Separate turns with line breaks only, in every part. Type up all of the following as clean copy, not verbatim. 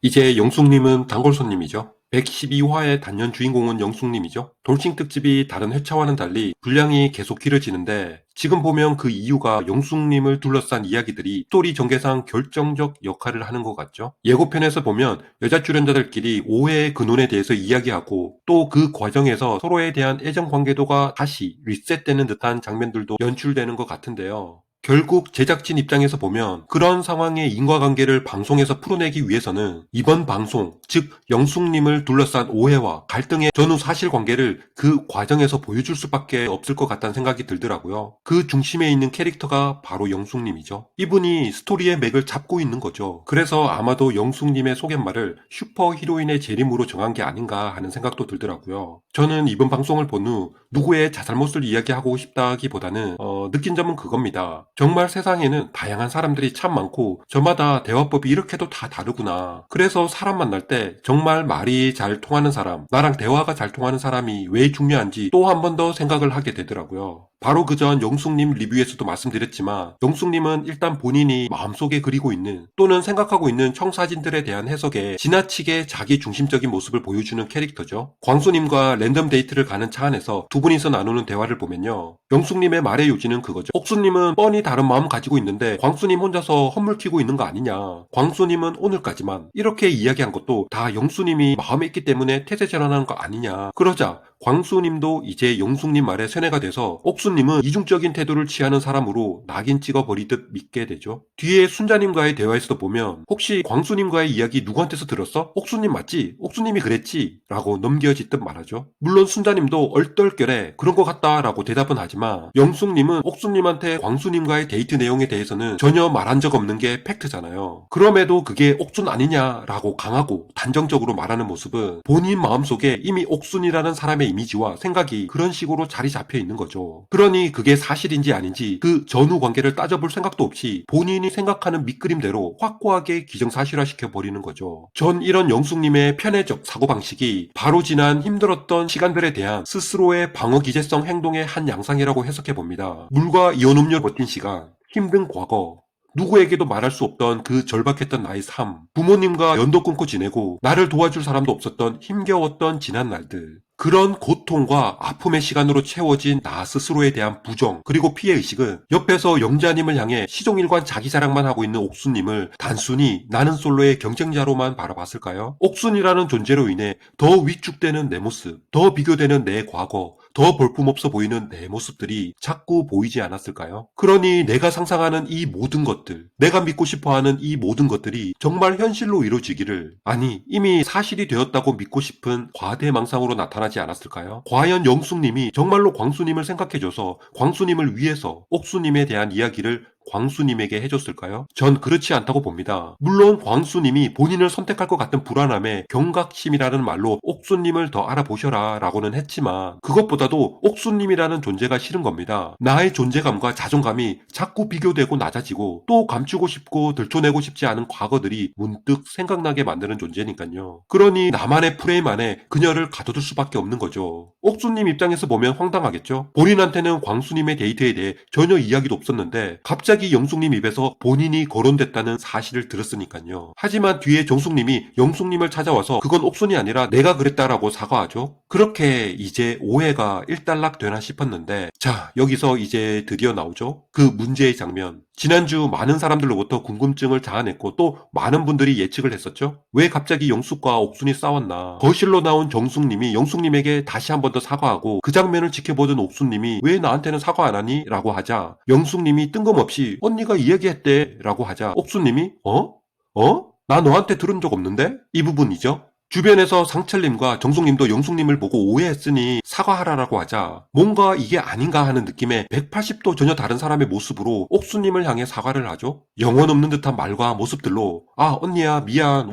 이제 영숙님은 단골 손님이죠. 112화의 단연 주인공은 영숙님이죠. 돌싱 특집이 다른 회차와는 달리 분량이 계속 길어지는데 지금 보면 그 이유가 영숙님을 둘러싼 이야기들이 스토리 전개상 결정적 역할을 하는 것 같죠. 예고편에서 보면 여자 출연자들끼리 오해의 근원에 대해서 이야기하고 또 그 과정에서 서로에 대한 애정 관계도가 다시 리셋되는 듯한 장면들도 연출되는 것 같은데요. 결국 제작진 입장에서 보면 그런 상황의 인과관계를 방송에서 풀어내기 위해서는 이번 방송, 즉 영숙님을 둘러싼 오해와 갈등의 전후 사실관계를 그 과정에서 보여줄 수밖에 없을 것 같다는 생각이 들더라고요. 그 중심에 있는 캐릭터가 바로 영숙님이죠. 이분이 스토리의 맥을 잡고 있는 거죠. 그래서 아마도 영숙님의 소개말을 슈퍼히로인의 재림으로 정한 게 아닌가 하는 생각도 들더라고요. 저는 이번 방송을 본 후 누구의 자잘못을 이야기하고 싶다기보다는 느낀 점은 그겁니다. 정말 세상에는 다양한 사람들이 참 많고 저마다 대화법이 이렇게도 다 다르구나. 그래서 사람 만날 때 정말 말이 잘 통하는 사람, 나랑 대화가 잘 통하는 사람이 왜 중요한지 또 한 번 더 생각을 하게 되더라고요. 바로 그전 영숙님 리뷰에서도 말씀드렸지만 영숙님은 일단 본인이 마음속에 그리고 있는 또는 생각하고 있는 청사진들에 대한 해석에 지나치게 자기 중심적인 모습을 보여주는 캐릭터죠. 광수님과 랜덤 데이트를 가는 차 안에서 두 분이서 나누는 대화를 보면요. 영숙님의 말의 요지는 그거죠. 옥수님은 뻔히 다른 마음 가지고 있는데 광수님 혼자서 헛물키고 있는 거 아니냐. 광수님은 오늘까지만 이렇게 이야기한 것도 다 영수님이 마음에 있기 때문에 태세 전환한 거 아니냐. 그러자 광수님도 이제 영숙님 말에 세뇌가 돼서 옥수님은 이중적인 태도를 취하는 사람으로 낙인 찍어버리듯 믿게 되죠. 뒤에 순자님과의 대화에서도 보면 혹시 광수님과의 이야기 누구한테서 들었어? 옥수님 맞지? 옥수님이 그랬지? 라고 넘겨짓듯 말하죠. 물론 순자님도 얼떨결에 그런 것 같다 라고 대답은 하지만 영숙님은 옥수님한테 광수님과의 데이트 내용에 대해서는 전혀 말한 적 없는 게 팩트잖아요. 그럼에도 그게 옥순 아니냐라고 강하고 단정적으로 말하는 모습은 본인 마음속에 이미 옥순이라는 사람의 이미지와 생각이 그런 식으로 자리 잡혀 있는 거죠. 그러니 그게 사실인지 아닌지 그 전후 관계를 따져볼 생각도 없이 본인이 생각하는 밑그림대로 확고하게 기정사실화시켜 버리는 거죠. 전 이런 영숙님의 편애적 사고방식이 바로 지난 힘들었던 시간들에 대한 스스로의 방어기제성 행동의 한 양상이라고 해석해 봅니다. 물과 이온 음료를 버틴 시간, 힘든 과거, 누구에게도 말할 수 없던 그 절박했던 나의 삶, 부모님과 연도 끊고 지내고 나를 도와줄 사람도 없었던 힘겨웠던 지난 날들, 그런 고통과 아픔의 시간으로 채워진 나 스스로에 대한 부정 그리고 피해의식은 옆에서 영자님을 향해 시종일관 자기 자랑만 하고 있는 옥수님을 단순히 나는 솔로의 경쟁자로만 바라봤을까요? 옥순이라는 존재로 인해 더 위축되는 내 모습, 더 비교되는 내 과거, 더 볼품없어 보이는 내 모습들이 자꾸 보이지 않았을까요? 그러니 내가 상상하는 이 모든 것들, 내가 믿고 싶어하는 이 모든 것들이 정말 현실로 이루어지기를, 아니 이미 사실이 되었다고 믿고 싶은 과대망상으로 나타나지 않았을까요? 과연 영숙님이 정말로 광수님을 생각해줘서 광수님을 위해서 옥수님에 대한 이야기를 광수님에게 해줬을까요? 전 그렇지 않다고 봅니다. 물론 광수님이 본인을 선택할 것 같은 불안함에 경각심이라는 말로 옥수님을 더 알아보셔라 라고는 했지만 그것보다도 옥수님이라는 존재가 싫은 겁니다. 나의 존재감과 자존감이 자꾸 비교되고 낮아지고 또 감추고 싶고 들춰내고 싶지 않은 과거들이 문득 생각나게 만드는 존재니까요. 그러니 나만의 프레임 안에 그녀를 가둬둘 수밖에 없는 거죠. 옥수님 입장에서 보면 황당하겠죠? 본인한테는 광수님의 데이트에 대해 전혀 이야기도 없었는데 갑자기 영숙님 입에서 본인이 거론됐다는 사실을 들었으니까요. 하지만 뒤에 정숙님이 영숙님을 찾아와서 그건 옥순이 아니라 내가 그랬다라고 사과하죠. 그렇게 이제 오해가 일단락되나 싶었는데 자, 여기서 이제 드디어 나오죠. 그 문제의 장면. 지난주 많은 사람들로부터 궁금증을 자아냈고 또 많은 분들이 예측을 했었죠. 왜 갑자기 영숙과 옥순이 싸웠나. 거실로 나온 정숙님이 영숙님에게 다시 한 번 더 사과하고 그 장면을 지켜보던 옥순님이 왜 나한테는 사과 안 하니? 라고 하자 영숙님이 뜬금없이 언니가 이야기했대 라고 하자 옥순님이 어? 어? 나 너한테 들은 적 없는데? 이 부분이죠. 주변에서 상철님과 정숙님도 영숙님을 보고 오해했으니 사과하라라고 하자 뭔가 이게 아닌가 하는 느낌에 180도 전혀 다른 사람의 모습으로 옥수님을 향해 사과를 하죠. 영혼 없는 듯한 말과 모습들로 아 언니야 미안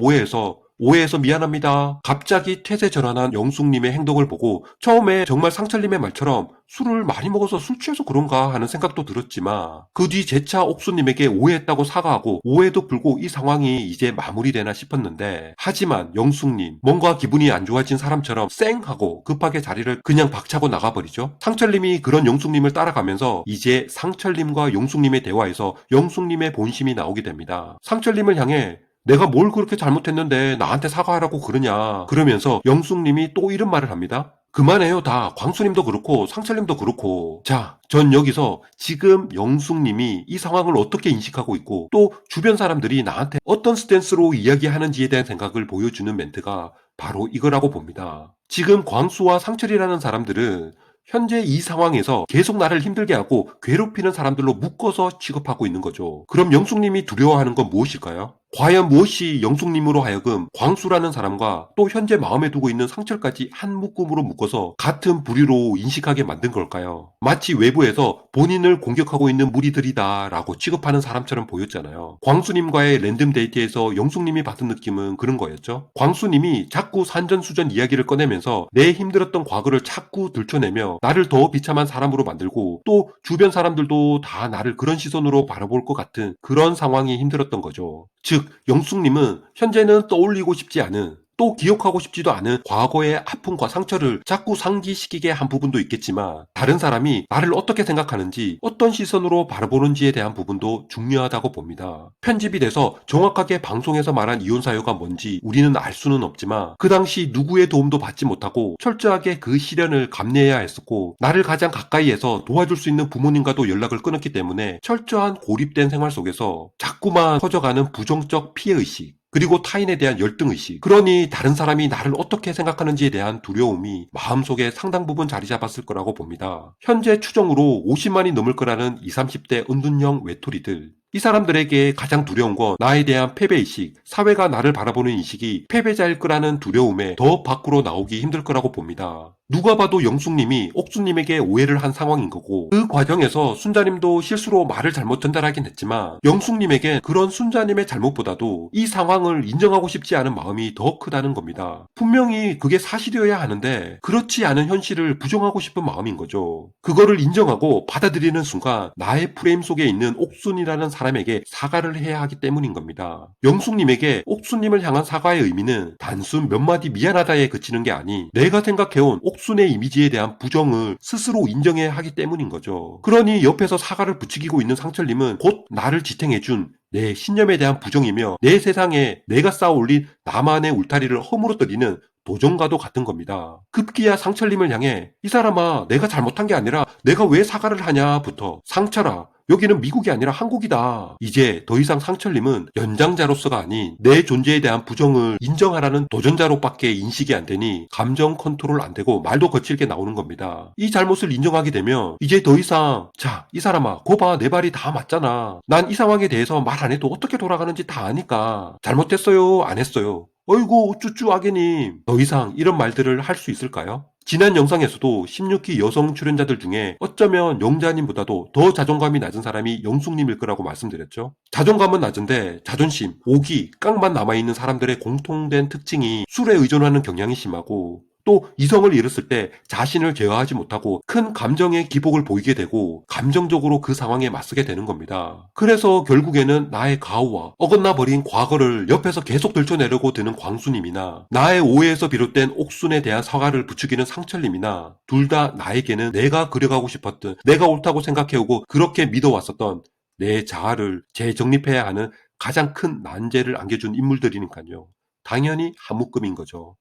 오해해서 미안합니다. 갑자기 태세 전환한 영숙님의 행동을 보고 처음에 정말 상철님의 말처럼 술을 많이 먹어서 술 취해서 그런가 하는 생각도 들었지만 그 뒤 재차 옥수님에게 오해했다고 사과하고 오해도 풀고 이 상황이 이제 마무리되나 싶었는데 하지만 영숙님 뭔가 기분이 안 좋아진 사람처럼 쌩 하고 급하게 자리를 그냥 박차고 나가버리죠. 상철님이 그런 영숙님을 따라가면서 이제 상철님과 영숙님의 대화에서 영숙님의 본심이 나오게 됩니다. 상철님을 향해 내가 뭘 그렇게 잘못했는데 나한테 사과하라고 그러냐. 그러면서 영숙님이 또 이런 말을 합니다. 그만해요. 다 광수님도 그렇고 상철님도 그렇고. 자, 전 여기서 지금 영숙님이 이 상황을 어떻게 인식하고 있고 또 주변 사람들이 나한테 어떤 스탠스로 이야기하는지에 대한 생각을 보여주는 멘트가 바로 이거라고 봅니다. 지금 광수와 상철이라는 사람들은 현재 이 상황에서 계속 나를 힘들게 하고 괴롭히는 사람들로 묶어서 취급하고 있는 거죠. 그럼 영숙님이 두려워하는 건 무엇일까요? 과연 무엇이 영숙님으로 하여금 광수라는 사람과 또 현재 마음에 두고 있는 상철까지 한 묶음으로 묶어서 같은 부류로 인식하게 만든 걸까요? 마치 외부에서 본인을 공격하고 있는 무리들이다 라고 취급하는 사람처럼 보였잖아요. 광수님과의 랜덤 데이트에서 영숙님이 받은 느낌은 그런 거였죠. 광수님이 자꾸 산전수전 이야기를 꺼내면서 내 힘들었던 과거를 자꾸 들춰내며 나를 더 비참한 사람으로 만들고 또 주변 사람들도 다 나를 그런 시선으로 바라볼 것 같은 그런 상황이 힘들었던 거죠. 즉 영숙님은 현재는 떠올리고 싶지 않은 또 기억하고 싶지도 않은 과거의 아픔과 상처를 자꾸 상기시키게 한 부분도 있겠지만 다른 사람이 나를 어떻게 생각하는지 어떤 시선으로 바라보는지에 대한 부분도 중요하다고 봅니다. 편집이 돼서 정확하게 방송에서 말한 이혼 사유가 뭔지 우리는 알 수는 없지만 그 당시 누구의 도움도 받지 못하고 철저하게 그 시련을 감내해야 했었고 나를 가장 가까이에서 도와줄 수 있는 부모님과도 연락을 끊었기 때문에 철저한 고립된 생활 속에서 자꾸만 커져가는 부정적 피해의식 그리고 타인에 대한 열등의식. 그러니 다른 사람이 나를 어떻게 생각하는지에 대한 두려움이 마음속에 상당 부분 자리 잡았을 거라고 봅니다. 현재 추정으로 50만이 넘을 거라는 20, 30대 은둔형 외톨이들. 이 사람들에게 가장 두려운 건 나에 대한 패배의식, 사회가 나를 바라보는 인식이 패배자일 거라는 두려움에 더 밖으로 나오기 힘들 거라고 봅니다. 누가 봐도 영숙님이 옥수님에게 오해를 한 상황인 거고 그 과정에서 순자님도 실수로 말을 잘못 전달하긴 했지만 영숙님에겐 그런 순자님의 잘못보다도 이 상황을 인정하고 싶지 않은 마음이 더 크다는 겁니다. 분명히 그게 사실이어야 하는데 그렇지 않은 현실을 부정하고 싶은 마음인 거죠. 그거를 인정하고 받아들이는 순간 나의 프레임 속에 있는 옥순이라는 사람에게 사과를 해야 하기 때문인 겁니다. 영숙님에게 옥순님을 향한 사과의 의미는 단순 몇 마디 미안하다에 그치는 게 아닌 내가 생각해온 옥순의 이미지에 대한 부정을 스스로 인정해야 하기 때문인 거죠. 그러니 옆에서 사과를 부추기고 있는 상철님은 곧 나를 지탱해준 내 신념에 대한 부정이며 내 세상에 내가 쌓아올린 나만의 울타리를 허물어뜨리는 도전과도 같은 겁니다. 급기야 상철님을 향해 이 사람아 내가 잘못한 게 아니라 내가 왜 사과를 하냐부터 상철아 여기는 미국이 아니라 한국이다. 이제 더 이상 상철님은 연장자로서가 아닌 내 존재에 대한 부정을 인정하라는 도전자로밖에 인식이 안 되니 감정 컨트롤 안 되고 말도 거칠게 나오는 겁니다. 이 잘못을 인정하게 되면 이제 더 이상 자, 이 사람아 거봐 내 말이 다 맞잖아. 난 이 상황에 대해서 말 안 해도 어떻게 돌아가는지 다 아니까 잘못했어요 안 했어요. 어이구 우쭈쭈 아게님 더 이상 이런 말들을 할 수 있을까요? 지난 영상에서도 16기 여성 출연자들 중에 어쩌면 영자님보다도 더 자존감이 낮은 사람이 영숙님일 거라고 말씀드렸죠. 자존감은 낮은데 자존심, 오기, 깡만 남아있는 사람들의 공통된 특징이 술에 의존하는 경향이 심하고 또 이성을 잃었을 때 자신을 제어하지 못하고 큰 감정의 기복을 보이게 되고 감정적으로 그 상황에 맞서게 되는 겁니다. 그래서 결국에는 나의 가오와 어긋나 버린 과거를 옆에서 계속 들춰내려고 드는 광수님이나 나의 오해에서 비롯된 옥순에 대한 사과를 부추기는 상철님이나 둘 다 나에게는 내가 그려가고 싶었던 내가 옳다고 생각해오고 그렇게 믿어왔었던 내 자아를 재정립해야 하는 가장 큰 난제를 안겨준 인물들이니까요. 당연히 한 묶음인 거죠.